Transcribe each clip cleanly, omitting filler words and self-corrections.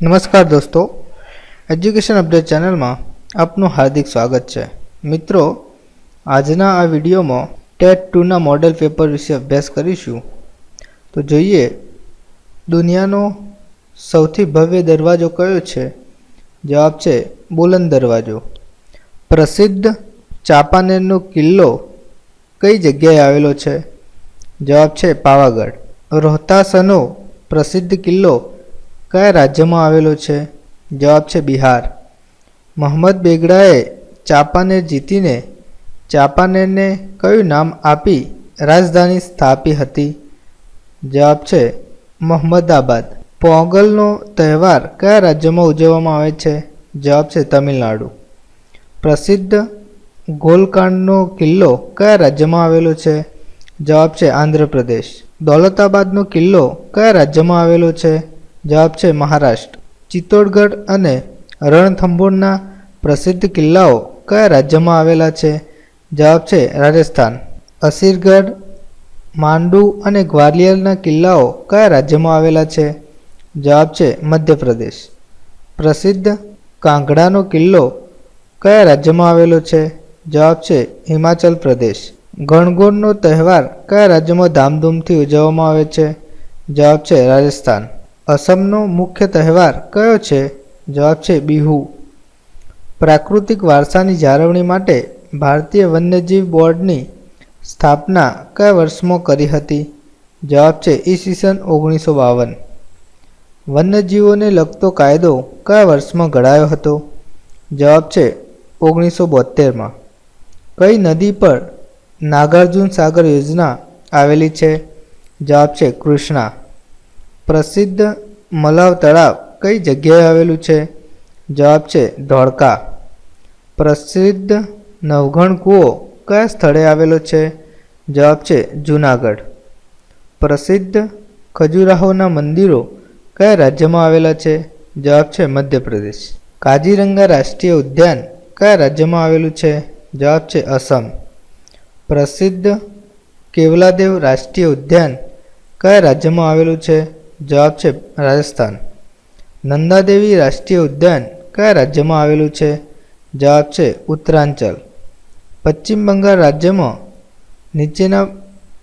નમસ્કાર દોસ્તો, education update ચેનલમાં આપનું હાર્દિક સ્વાગત છે. મિત્રો, આજના આ વિડીયોમાં ટેટ 2ના મોડેલ પેપર વિશે અભ્યાસ કરીશું. તો જોઈએ, દુનિયાનો સૌથી ભવ્ય દરવાજો કયો છે? જવાબ છે બુલંદ દરવાજો. પ્રસિદ્ધ ચાંપાનેરનો કિલ્લો કઈ જગ્યાએ આવેલો છે? જવાબ છે પાવાગઢ. રોહતાસનો પ્રસિદ્ધ કિલ્લો કયા રાજ્યમાં આવેલો છે? જવાબ છે બિહાર. મોહમ્મદ બેગડાએ ચાંપાનેર જીતીને ચાંપાનેરને કયું નામ આપી રાજધાની સ્થાપી હતી? જવાબ છે મોહમ્મદાબાદ. પોંગલનો તહેવાર કયા રાજ્યમાં ઉજવવામાં આવે છે? જવાબ છે તમિલનાડુ. પ્રસિદ્ધ ગોલકાંડનો કિલ્લો કયા રાજ્યમાં આવેલો છે? જવાબ છે આંધ્રપ્રદેશ. દૌલતાબાદનો કિલ્લો કયા રાજ્યમાં આવેલો છે? જવાબ છે મહારાષ્ટ્ર. ચિત્તોડગઢ અને રણથંભોરના પ્રસિદ્ધ કિલ્લાઓ કયા રાજ્યમાં આવેલા છે? જવાબ છે રાજસ્થાન. અસીરગઢ, માંડુ અને ગ્વાલિયરના કિલ્લાઓ કયા રાજ્યમાં આવેલા છે? જવાબ છે મધ્યપ્રદેશ. પ્રસિદ્ધ કાંગડાનો કિલ્લો કયા રાજ્યમાં આવેલો છે? જવાબ છે હિમાચલ પ્રદેશ. ગણગોરનો તહેવાર કયા રાજ્યમાં ધામધૂમથી ઉજવવામાં આવે છે? જવાબ છે રાજસ્થાન. અસમનો મુખ્ય તહેવાર કયો છે? જવાબ છે બિહુ. પ્રાકૃતિક વારસાની જાળવણી માટે ભારતીય વન્યજીવ બોર્ડની સ્થાપના કયા વર્ષમાં કરી હતી? જવાબ છે ઈસવીસન 1952. વન્યજીવોને લગતો કાયદો કયા વર્ષમાં ઘડાયો હતો? જવાબ છે 1972માં. કઈ નદી પર નાગાર્જુન સાગર યોજના આવેલી છે? જવાબ છે કૃષ્ણા. પ્રસિદ્ધ મલાવ તળાવ કઈ જગ્યાએ આવેલું છે? જવાબ છે ધોળકા. પ્રસિદ્ધ નવઘણ કૂવો કયા સ્થળે આવેલો છે? જવાબ છે જૂનાગઢ. પ્રસિદ્ધ ખજુરાહોના મંદિરો કયા રાજ્યમાં આવેલા છે? જવાબ છે મધ્યપ્રદેશ. કાજીરંગા રાષ્ટ્રીય ઉદ્યાન કયા રાજ્યમાં આવેલું છે? જવાબ છે અસમ. પ્રસિદ્ધ કેવલાદેવ રાષ્ટ્રીય ઉદ્યાન કયા રાજ્યમાં આવેલું છે? જવાબ છે રાજસ્થાન. નંદાદેવી રાષ્ટ્રીય ઉદ્યાન કયા રાજ્યમાં આવેલું છે? જવાબ છે ઉત્તરાંચલ. પશ્ચિમ બંગાળ રાજ્યમાં નીચેના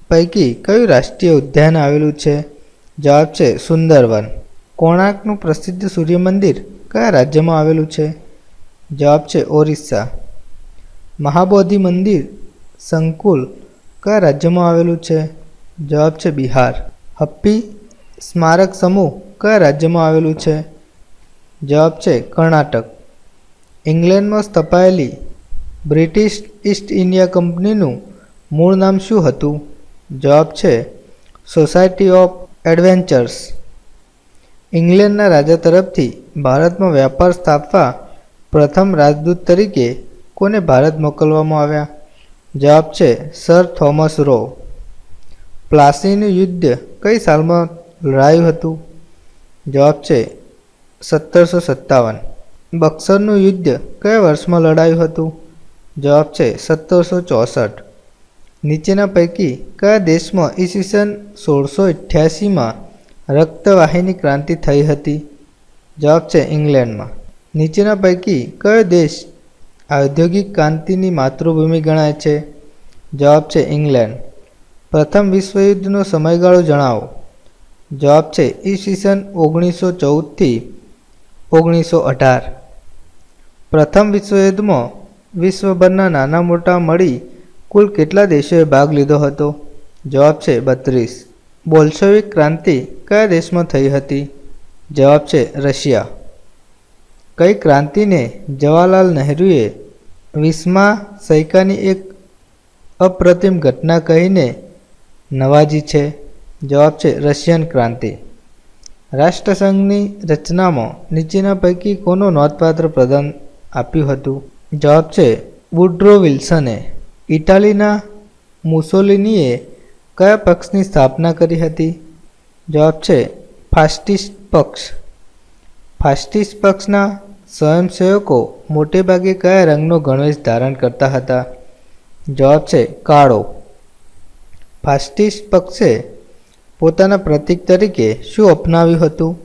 પૈકી કયું રાષ્ટ્રીય ઉદ્યાન આવેલું છે? જવાબ છે સુંદરવન. કોણાર્કનું પ્રસિદ્ધ સૂર્ય મંદિર કયા રાજ્યમાં આવેલું છે? જવાબ છે ઓરિસ્સા. મહાબોધિ મંદિર સંકુલ કયા રાજ્યમાં આવેલું છે? જવાબ છે બિહાર. હપ્પી સ્મારક સમૂહ કયા રાજ્યમાં આવેલું છે? જવાબ છે કર્ણાટક. ઇંગ્લેન્ડમાં સ્થપાયેલી બ્રિટિશ ઈસ્ટ ઇન્ડિયા કંપનીનું મૂળ નામ શું હતું? જવાબ છે સોસાયટી ઓફ એડવેન્ચર્સ. ઇંગ્લેન્ડના રાજા તરફથી ભારતમાં વ્યાપાર સ્થાપવા પ્રથમ રાજદૂત તરીકે કોને ભારત મોકલવામાં આવ્યા? જવાબ છે સર થોમસ રો. પ્લાસીનું યુદ્ધ કઈ સાલમાં લડાયું હતું? જવાબ છે 1757. બક્સરનું યુદ્ધ કયા વર્ષમાં લડાયું હતું? જવાબ છે 1764. નીચેના પૈકી કયા દેશમાં ઈસવીસન 1688માં રક્તવાહિની ક્રાંતિ થઈ હતી? જવાબ છે ઇંગ્લેન્ડમાં. નીચેના પૈકી કયો દેશ ઔદ્યોગિક ક્રાંતિની માતૃભૂમિ ગણાય છે? જવાબ છે ઇંગ્લેન્ડ. પ્રથમ વિશ્વયુદ્ધનો સમયગાળો જણાવો. જવાબ છે ઈસવીસન 1914થી 1918. પ્રથમ વિશ્વયુદ્ધમાં વિશ્વભરના નાના મોટા મળી કુલ કેટલા દેશોએ ભાગ લીધો હતો? જવાબ છે 32. બોલ્શેવિક ક્રાંતિ કયા દેશમાં થઈ હતી? જવાબ છે રશિયા. કઈ ક્રાંતિને જવાહરલાલ નહેરુએ 20મા સૈકાની એક અપ્રતિમ ઘટના કહીને નવાજી છે? જવાબ છે રશિયન ક્રાંતિ. રાષ્ટ્રસંઘની રચનામાં નીચેના પૈકી કોનું નોંધપાત્ર પ્રદાન આપ્યું હતું? જવાબ છે વુડ્રો વિલ્સને. ઇટાલીના મુસોલિનીએ કયા પક્ષની સ્થાપના કરી હતી? જવાબ છે ફાસ્ટિસ્ટ પક્ષ. ફાસ્ટિસ્ટ પક્ષના સ્વયંસેવકો મોટેભાગે કયા રંગનો ગણવેશ ધારણ કરતા હતા? જવાબ છે કાળો. ફાસ્ટિસ્ટ પક્ષે પોતાના પ્રતીક તરીકે શું અપનાવ્યું હતું?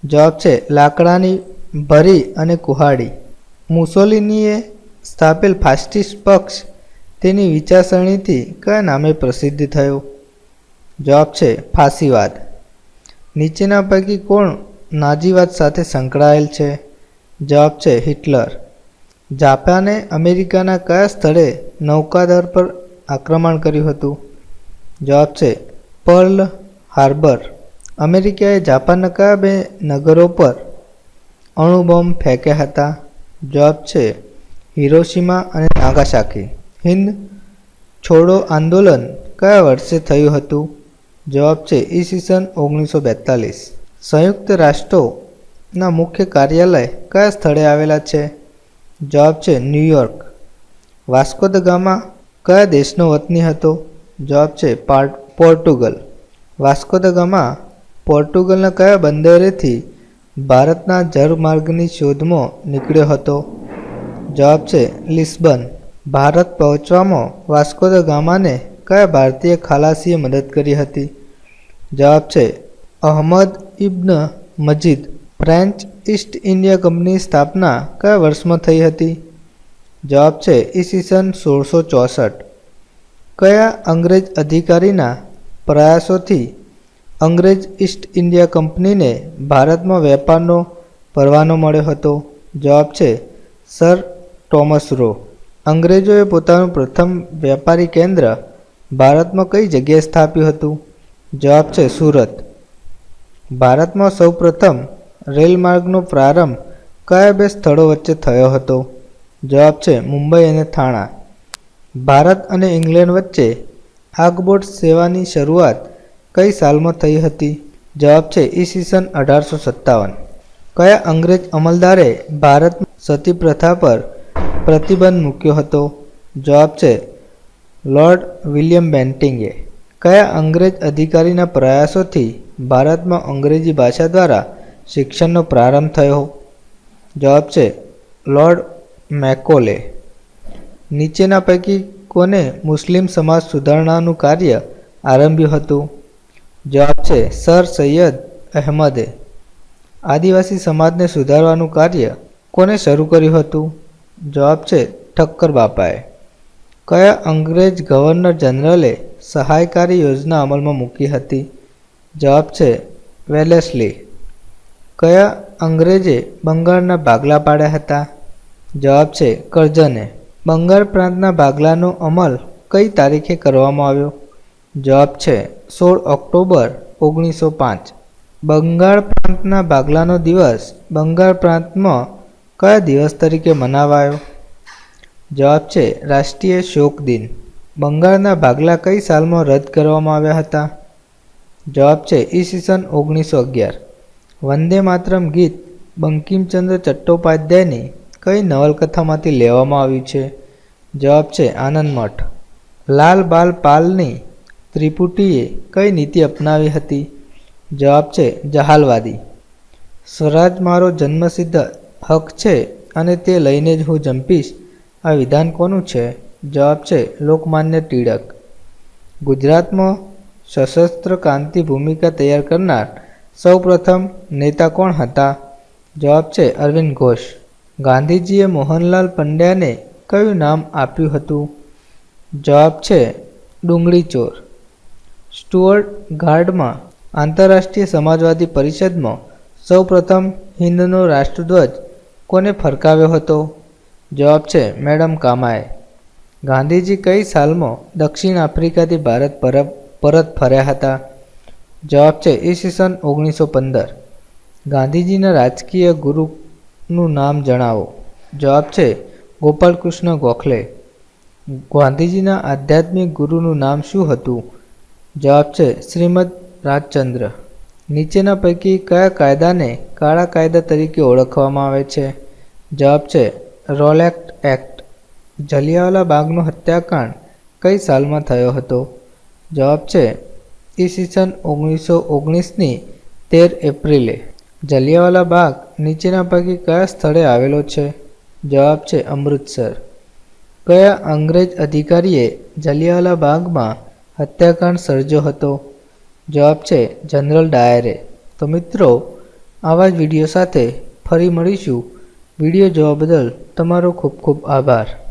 જવાબ છે લાકડાની ભરી અને કુહાડી. મુસોલિનીએ સ્થાપેલ ફાસિસ્ટ પક્ષ તેની વિચારસરણીથી કયા નામે પ્રસિદ્ધ થયો? જવાબ છે ફાસીવાદ. નીચેના પૈકી કોણ નાઝીવાદ સાથે સંકળાયેલ છે? જવાબ છે હિટલર. જાપાને અમેરિકાના કયા સ્થળે નૌકાદળ પર આક્રમણ કર્યું હતું? જવાબ છે પર્લ હાર્બર. અમેરિકાએ જાપાનના કયા બે નગરો પર અણુબોમ્બ ફેંક્યા હતા? જવાબ છે હિરોશિમા અને નાગાસાકી. હિન્દ છોડો આંદોલન કયા વર્ષે થયું હતું? જવાબ છે ઈસવીસન 1942. સંયુક્ત રાષ્ટ્રોના મુખ્ય કાર્યાલય કયા સ્થળે આવેલા છે? જવાબ છે ન્યૂયોર્ક. વાસ્કો દ ગામા કયા દેશનો વતની હતો? જવાબ છે પોર્ટુગલ. વાસ્કો દ ગામા પોર્ટુગલના કયા બંદરેથી ભારતના જળમાર્ગની શોધમાં નીકળ્યો હતો? જવાબ છે લિસ્બન. ભારત પહોંચવામાં વાસ્કો દ ગામાને કયા ભારતીય ખલાસીએ મદદ કરી હતી? જવાબ છે Ahmad ibn Majid. French East India કંપનીની સ્થાપના કયા વર્ષમાં થઈ હતી? જવાબ છે ઈસવીસન 1664. કયા અંગ્રેજ અધિકારીના પ્રયાસોથી અંગ્રેજ ઈસ્ટ ઇન્ડિયા કંપનીને ભારતમાં વેપારનો પરવાનો મળ્યો હતો? જવાબ છે સર ટોમસ રો. અંગ્રેજોએ પોતાનું પ્રથમ વેપારી કેન્દ્ર ભારતમાં કઈ જગ્યાએ સ્થાપ્યું હતું? જવાબ છે સુરત. ભારતમાં સૌપ્રથમ રેલમાર્ગનો પ્રારંભ કયા બે સ્થળો વચ્ચે થયો હતો? જવાબ છે મુંબઈ અને થાણા. ભારત અને ઇંગ્લેન્ડ વચ્ચે આગબોટ સેવાની શરૂઆત કઈ સાલમાં થઈ હતી? જવાબ છે ઈસવીસન 1857. કયા અંગ્રેજ અમલદારે ભારતમાં સતી પ્રથા પર પ્રતિબંધ મૂક્યો હતો? જવાબ છે લોર્ડ વિલિયમ બેન્ટિંગે. કયા અંગ્રેજ અધિકારીના પ્રયાસોથી ભારતમાં અંગ્રેજી ભાષા દ્વારા શિક્ષણનો પ્રારંભ થયો? જવાબ છે લોર્ડ મેકોલે. નીચેના પૈકી કોને મુસ્લિમ સમાજ સુધારણાનું કાર્ય આરંભ્યું હતું? જવાબ છે સર સૈયદ અહેમદે. આદિવાસી સમાજને સુધારવાનું કાર્ય કોને શરૂ કર્યું હતું? જવાબ છે ઠક્કર બાપાએ. કયા અંગ્રેજ ગવર્નર જનરલે સહાયકારી યોજના અમલમાં મૂકી હતી? જવાબ છે વેલેસ્લી. કયા અંગ્રેજે બંગાળના ભાગલા પાડ્યા હતા? જવાબ છે કરઝને. બંગાળ પ્રાંતના ભાગલાનો અમલ કઈ તારીખે કરવામાં આવ્યો? જવાબ છે 16 ઓક્ટોબર 1905. બંગાળ પ્રાંતના ભાગલાનો દિવસ બંગાળ પ્રાંતમાં કયા દિવસ તરીકે મનાવાયો? જવાબ છે રાષ્ટ્રીય શોક દિન. બંગાળના ભાગલા કઈ સાલમાં રદ કરવામાં આવ્યા હતા? જવાબ છે ઈસવીસન 1911. વંદે માતરમ ગીત બંકિમચંદ્ર ચટ્ટોપાધ્યાયની કઈ નવલકથામાંથી લેવામાં આવ્યું છે? જવાબ છે આનંદ મઠ. લાલ બાલ પાલની ત્રિપુટીએ કઈ નીતિ અપનાવી હતી? જવાબ છે જહાલવાદી. સ્વરાજ મારો જન્મસિદ્ધ હક છે અને તે લઈને જ હું જંપીશ આ વિધાન કોનું છે? જવાબ છે લોકમાન્ય ટિળક. ગુજરાતમાં સશસ્ત્ર ક્રાંતિ ભૂમિકા તૈયાર કરનાર સૌપ્રથમ નેતા કોણ હતા? જવાબ છે અરવિંદ ઘોષ. ગાંધીજીએ મોહનલાલ પંડ્યાને કયું નામ આપ્યું હતું? જવાબ છે ડુંગળી ચોર. સ્ટુઅર્ટ ગાર્ડમાં આંતરરાષ્ટ્રીય સમાજવાદી પરિષદમાં સૌપ્રથમ હિન્દનો રાષ્ટ્રધ્વજ કોને ફરકાવ્યો હતો? જવાબ છે મેડમ કામાએ. ગાંધીજી કઈ સાલમાં દક્ષિણ આફ્રિકાથી ભારત પરત ફર્યા હતા? જવાબ છે ઈસવીસન 1915. ગાંધીજીના રાજકીય ગુરુનું નામ જણાવો. જવાબ છે ગોપાલકૃષ્ણ ગોખલે. ગાંધીજીના આધ્યાત્મિક ગુરુનું નામ શું હતું? જવાબ છે શ્રીમદ રાજચંદ્ર. નીચેના પૈકી કયા કાયદાને કાળા કાયદા તરીકે ઓળખવામાં આવે છે? જવાબ છે રોલેક્ટ એક્ટ. જલિયાવાલા બાગનો હત્યાકાંડ કઈ સાલમાં થયો હતો? જવાબ છે ઈસવીસન 1919ની 13 એપ્રિલે. જલિયાવાલા બાગ નીચેના પૈકી કયા સ્થળે આવેલો છે? જવાબ છે અમૃતસર. કયા અંગ્રેજ અધિકારીએ જલિયાવાલા બાગમાં હત્યાકાંડ સર્જ્યો હતો? જવાબ છે જનરલ ડાયરે. તો મિત્રો, આવા જ વિડીયો સાથે ફરી મળીશું. વિડીયો જોવા બદલ તમારો ખૂબ ખૂબ આભાર.